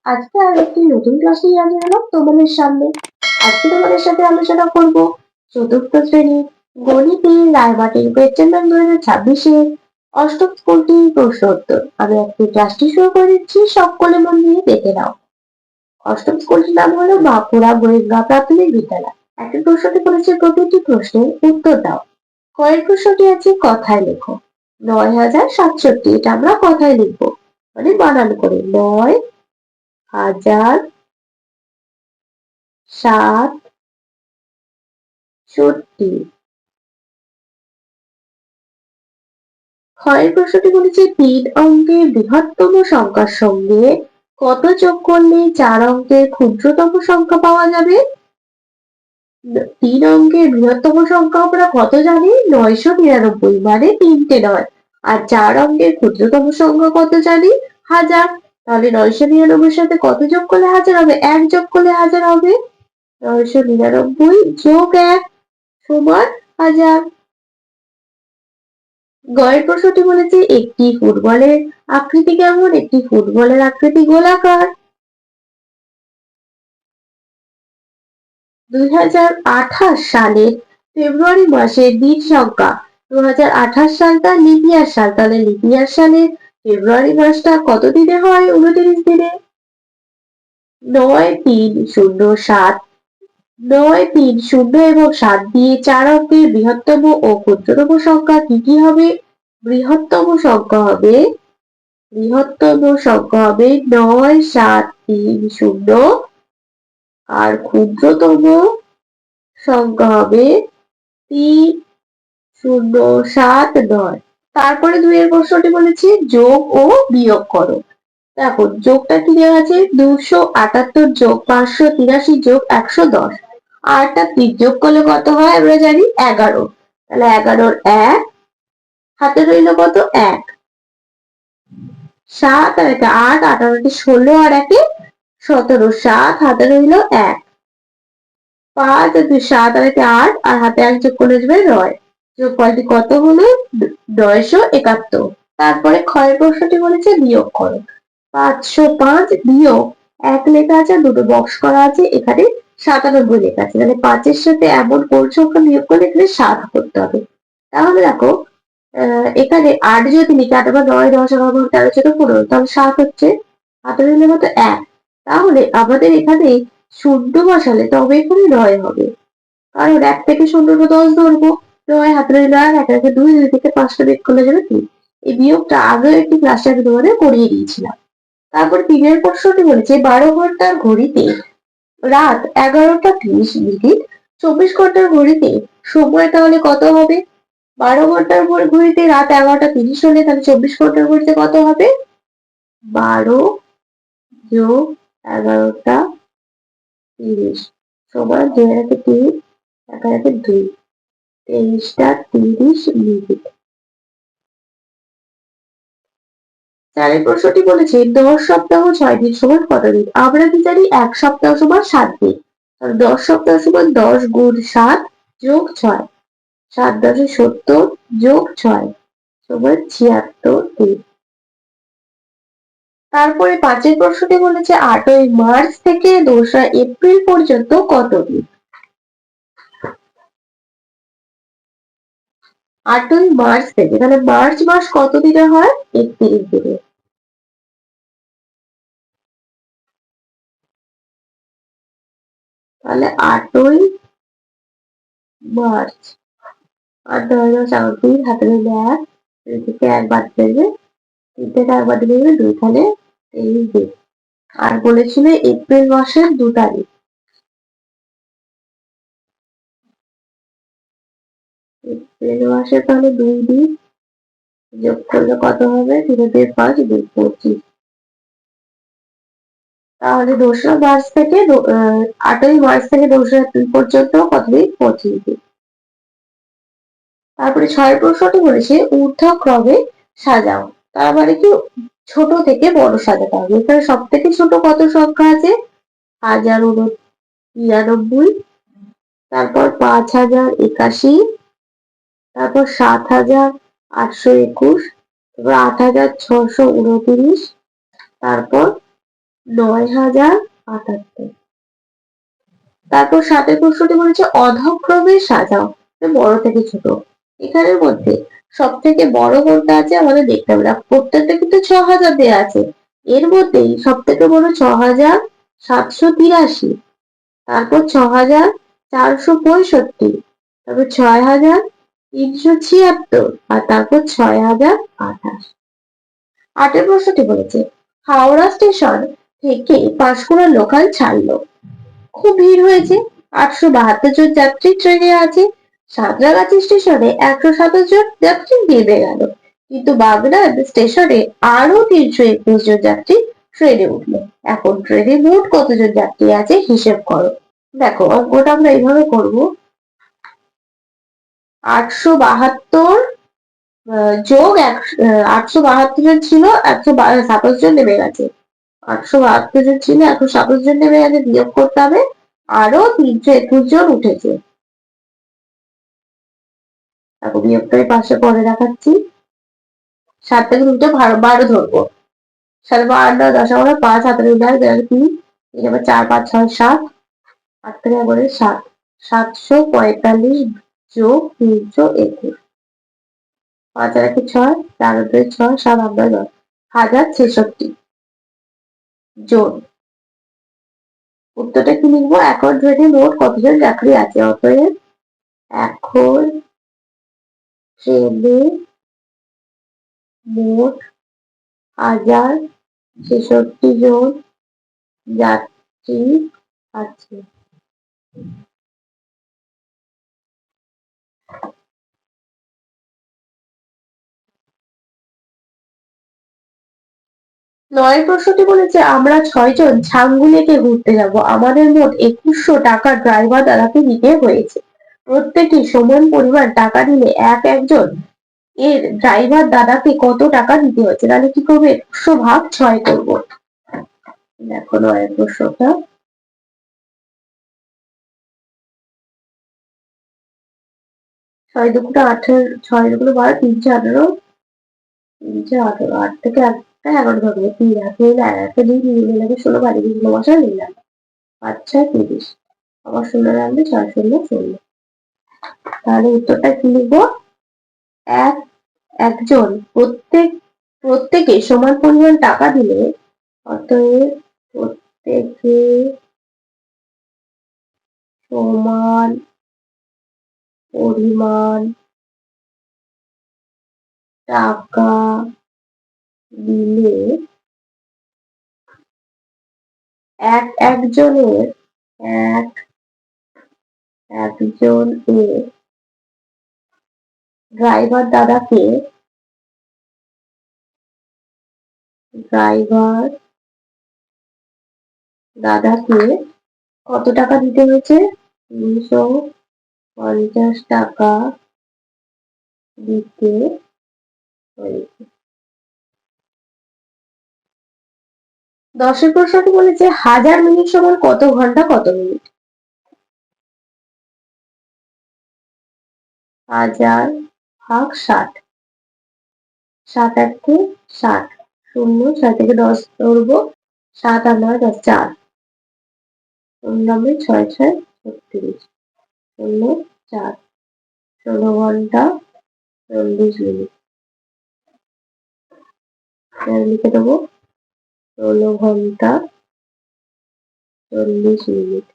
আজকে আর একটি নতুন ক্লাস নিয়ে হাজির হলাম তোমাদের সামনে। আজকে তোমাদের সাথে আলোচনা করব চতুর্থ শ্রেণী গণিতের রায়মার্টিন কোয়েশ্চেন ব্যাংক 2026-এর অষ্টম স্কুলটির প্রশ্ন উত্তর। আমি আজকে ক্লাসটি শুরু করে দিচ্ছি, সকলে মন দিয়ে দেখে নাও। অষ্টম স্কুলটির নাম হলো বাঁকুড়া গোয়েন্দা প্রাথমিক বিদ্যালয়। একটি প্রশ্নটি বলেছে প্রতিটি প্রশ্নের উত্তর দাও। কয়েক প্রশ্নটি আছে কথায় লেখো। 9,067, এটা আমরা কথায় লিখবো, মানে বানান করে 9,067। ক্ষয়ের প্রশ্নটি বলেছে 3 অঙ্কের বৃহত্তম সংখ্যার সঙ্গে কত যোগ করলে 4 অঙ্কের ক্ষুদ্রতম সংখ্যা পাওয়া যাবে? 3 অঙ্কের বৃহত্তম সংখ্যা আমরা কত জানি? 999, মানে 3টে নয়। আর 4 অঙ্কের ক্ষুদ্রতম সংখ্যা কত জানি? 1000। তাহলে 999 সাথে কত যোগ করলে 1000 হবে? 1 যোগ করলে 1000 হবে। 999 যোগ 1 সমান 1000। গয়ের প্রশ্নটি বলেছে একটি ফুটবলের আকৃতি কেমন? একটি ফুটবলের আকৃতি গোলাকার। 2028 সালের ফেব্রুয়ারি মাসের দিন সংখ্যা। 2028 সালটা লিপ ইয়ার সাল, তাহলে লিপ ইয়ার সালে ফেব্রুয়ারি মাসটা কত দিনে হয়? 29 দিনে। 9307, 9307 এবং 7 দিয়ে 4 অঙ্কের বৃহত্তম ও ক্ষুদ্রতম সংখ্যা কি কি হবে? বৃহত্তম সংখ্যা হবে 9730, আর ক্ষুদ্রতম সংখ্যা হবে 3079। তারপরে 2 এর প্রশ্নটি বলেছে যোগ ও বিয়োগ করো। দেখো যোগটা কি দেওয়া আছে? 278 যোগ 583 যোগ 110। আরটা যোগ করলে কত হয় আমরা জানি? 11। তাহলে 11-র 1 হাতে রইল কত? 1। 7 আর 1 8, 8 আর 1 16, আর 1 17। 7 হাতে রইল 1। 5 আর 2 7 আর 1 8, আর হাতে 1 যোগ করলে আসবে 9। যোগফলটি কত হলো? 971। তারপরে ক্ষয়ের প্রশ্নটি বলেছে বিয়োগ করো। 505 বিয়োগ 1 লেখা আছে, দুটো বক্স করা আছে, এখানে 97 লেখা আছে। তাহলে 5 এর সাথে এমন কোন সংখ্যা বিয়োগ করলে এখানে 7 করতে হবে। তাহলে দেখো এখানে 8 যদি লিখি, 8 বা 9, 10, 11, 12, 13, 14, তাহলে 7 হচ্ছে। হাতে রইল কত? 1। তাহলে আমাদের এখানে শূন্য বসালে তবে এখানে 9 হবে, কারণ 1 থেকে 0 10 ধরবো। 9 হাতে রইল 1, 1 থেকে 2, 2 থেকে 5টা বিয়োগ করলে যাবে 3। এই বিয়োগটা আগেও একটি ক্লাসে আমি তোমাদের করিয়ে দিয়েছিলাম। তারপর 3 এর প্রশ্নটি বলেছে 12 ঘন্টার ঘড়িতে রাত 11টা 30 মিনিট, 24 ঘন্টার ঘড়িতে সময় তাহলে কত হবে? 12 ঘন্টার ঘড়িতে রাত 11টা 30 হলে তাহলে 24 ঘন্টার ঘড়িতে কত হবে? 12 যোগ 11টা 30 সমান 2 আর 1 3, 1 আর 1 2, 23টা 30 মিনিট। 4 এর প্রশ্নটি বলেছে 10 সপ্তাহ 6 দিন সমান কত দিন? আমরা কি জানি 1 সপ্তাহ সমান 7 দিন। 10 সপ্তাহ সমান 10 গুণ 7 যোগ 6। 7 10 70 যোগ 6 সমান 76 দিন। তারপরে 5 এর প্রশ্নটি বলেছে 8ই মার্চ থেকে 2রা এপ্রিল পর্যন্ত কত দিন? 8ই মার্চ থেকে, তাহলে মার্চ মাস কত দিনে হয়? 31 দিনে। তাহলে 8ই মার্চ, 8 9 10 হাতে রইল 1, 2 থেকে 1 বাদ দেবে, 3 থেকে 1 বাদ দেবে 2, তাহলে 23 দিন। আর বলেছিল এপ্রিল মাসের 2 তারিখ। এপ্রিল মাসে তাহলে 2 দিন যোগ করলে কত হবে? 3 2 5, 2 25। তাহলে 2রা মার্চ থেকে 8ই মার্চ থেকে 2রা এপ্রিল পর্যন্ত কত দিন? 25 দিন। তারপরে 6 প্রশ্নটি বলেছে ঊর্ধ্বক্রমে সাজাও। তার মানে কি ছোট থেকে বড় সাজাতে হবে। এখানে সব থেকে ছোট কত সংখ্যা আছে? 1099, তারপর 5081, তারপর 7821, তারপর 8629, তারপর 9,078। তারপর 7 প্রশ্নটি বলেছে অধক্রমে সাজাও, বড় থেকে ছোট। এখানের মধ্যে সব থেকে বড় কোনটা আছে আমাদের দেখতে হবে। প্রত্যেকটা কিন্তু 6,000 দেওয়া আছে, এর মধ্যেই সব থেকে বড় 6,783, তারপর 6,465, তারপর 6,376, আর তারপর 6,028। 8 প্রশ্নটি বলেছে হাওড়া স্টেশন থেকে পাঁশকুড়া লোকাল ছাড়লো, খুব ভিড় হয়েছে, 872 জন যাত্রী ট্রেনে আছে। সাঁতরাগাছি স্টেশনে 127 জন যাত্রী নেমে গেল, কিন্তু বাগনান স্টেশনে আরো 321 জন যাত্রী ট্রেনে উঠলো। এখন ট্রেনে মোট কতজন যাত্রী আছে হিসেব করো। দেখো অঙ্কটা আমরা এইভাবে করবো, 872 যোগ 872 জন ছিল, 127 জন নেমে গেছে। 872 জন ছিল, 127 জন নেমে গেছে, বিয়োগ করতে হবে, আরো 321 জন উঠেছে। তারপর বিয়োগটা পাশে পরে দেখাচ্ছি। 7 থেকে 2টা 12 ধরবো, 7 12 9 10 11 5 7 2 2 3 এবার 4 5 6 7 8 থেকে 7 745 যোগ 321, 5 আর 1 6 4 2 6 7 8 9 1066 জন। উত্তরটা কি লিখবো, এখন ট্রেনে মোট কতজন যাত্রী আছে, অতএব এখন ট্রেনে মোট 1066 জন যাত্রী আছে। নয় প্রশ্নটি বলেছে আমরা 6 জন ছাঙ্গুলেকে ঘুরতে যাব, আমাদের মোট 2100 টাকা ড্রাইভার দাদাকে দিতে হয়েছে। প্রত্যেকে সমান পরিমাণ টাকা দিলে একজন এর ড্রাইভার দাদাকে কত টাকা দিতে হয়েছে। তাহলে কি করবো, 2100 ভাগ 6 করবো। দেখো নয় প্রশ্নটা, 6 দুগুলো 18, 6 দুগুলো 12, 3 18, 8 থেকে 11 ধরবো, 3 হাতে 1 দিন 3 লাগে 16, বাড়ি দিয়ে 16 বসা নিলাম, 5 6 30, আবার 16 রাখবে, 6 0 16। তাহলে উত্তরটা কি লিখবো, একজন প্রত্যেকে সমান পরিমাণ টাকা দিলে, অতএব প্রত্যেকে সমান পরিমাণ টাকা দিলে একজনের ড্রাইভার দাদাকে কত টাকা দিতে হয়েছে, 350 টাকা দিতে হয়েছে। 10 প্রশ্নটি বলেছে 1000 মিনিট সমান কত ঘন্টা কত মিনিট। 1000 ভাগ 60, 7 8 60, 0 6 থেকে 10 ধরবো, 7 আর 9 10, 4 9 6 6 36, 0 4, 16 ঘন্টা 40 মিনিট। লিখে দেবো 16 ঘন্টা 40 মিনিট।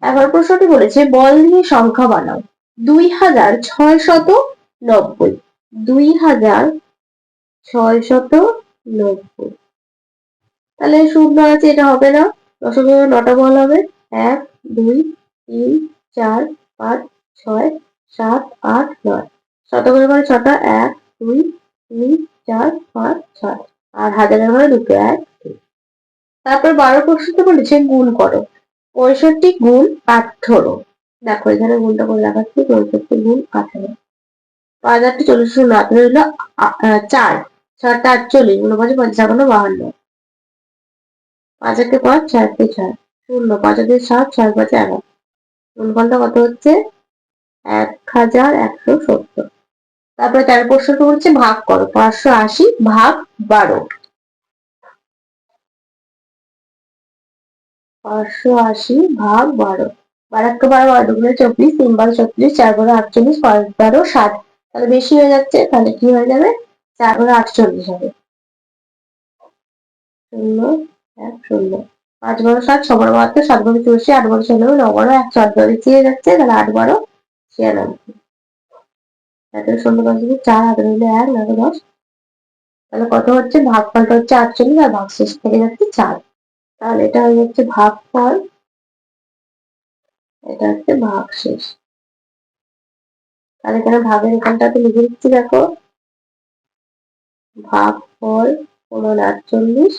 এবার প্রশ্নটি বলেছে বল দিয়ে সংখ্যা বানাও, 2690, 2690। তাহলে শূন্য আছে, এটা হবে না, দশমিক 9টা বল হবে, 1 2 3 4 5 6 7 8 9, শতকের ঘরে 6টা, 1 2 3 4 5 6, আর হাজারের ঘরে 2টো, 1 2। তারপর 12 প্রশ্নতে বলেছে গুণ করো, 65 গুণ 18। দেখো এখানে গুণটা করে দেখাচ্ছি, 65 গুণ 18, 5 8 40, 0 18 হলো 4, 6টা 48, 9 5 55 52, 5 1 5 6 1 6, 0 5 2 7 6 5 11, গুণফলটা কত হচ্ছে 1170। তারপরে 13 প্রশ্নটা হচ্ছে ভাগ করো, 580 ভাগ 12। 580 ভাগ 12। 12 × 12 = 24, 3 × 36, 4 × 48, 5 × 60। তাহলে বেশি হয়ে যাচ্ছে, তাহলে কি হয়ে যাবে? 4 × 48 হবে। 0 1 0। 5 × 7 6 × 72, 7 × 84, 8 × 16, 9 × 100, 8 × বেঁচিয়ে যাচ্ছে, তাহলে 8 × 96। তাহলে 0 10 4, হাতে রইলো 1, 9 10। তাহলে কত হচ্ছে? ভাগফলটা হচ্ছে 48 আর ভাগশেষ থেকে যাচ্ছে 4। তাহলে এটা হয়ে যাচ্ছে ভাগফল, এটা হচ্ছে ভাগশেষ। তাহলে এখানে ভাগের এখানটাতে লিখে দিচ্ছি, দেখো ভাগফল 49,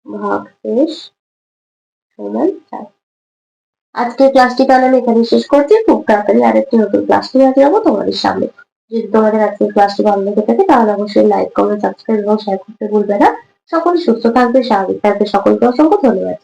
ভাগশেষ সমান 4। আজকের ক্লাসটি তাহলে আমি এখানে শেষ করছি। খুব তাড়াতাড়ি আরেকটি নতুন ক্লাস নিয়ে হাজির হবো তোমাদের সামনে। যদি তোমাদের আজকের ক্লাসটি ভালো লেগে থাকে তাহলে অবশ্যই লাইক, কমেন্ট, সাবস্ক্রাইব এবং শেয়ার করতে ভুলবে না। সকলে সুস্থ থাকবে, স্বাভাবিক থাকবে। সকলকে অসংখ্য ধন্যবাদ।